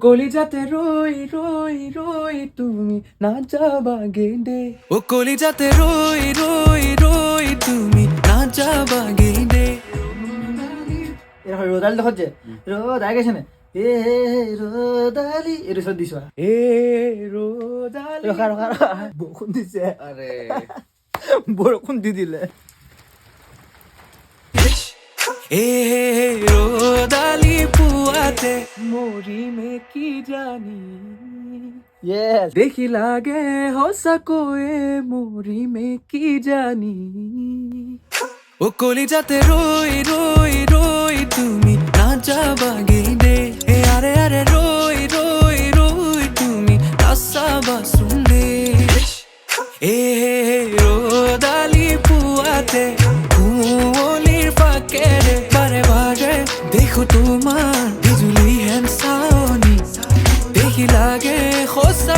কলিজাতে রই রই রই তুমি না যাবা গেডে ও কলিজাতে রই রই রই তুমি না যাবা গেডে এর হয় রোদালি দেখছে রোদাই গেছে না এ রোদালি এর সব দিছ এ রোদালি রখা রখা বরষুণ দিছে আরে বরষুণ দি দিলে এ রোদালি পুয়াতে মোরি মে কি জানি ইয়েস দেখি লাগে হসা কোয়ে মোরি মে কি জানি ও কলিজাতে রই রই রই তুমি না যাবা গেডে এ আরে আরে রই রই রই তুমি আসাবা সুন্দে এ রোদালি পুয়াতে কুলির ফাঁকে বারে বারে দেখো তোমার বিজুলি হ্যান্সাওনি দেখি লাগে খোসা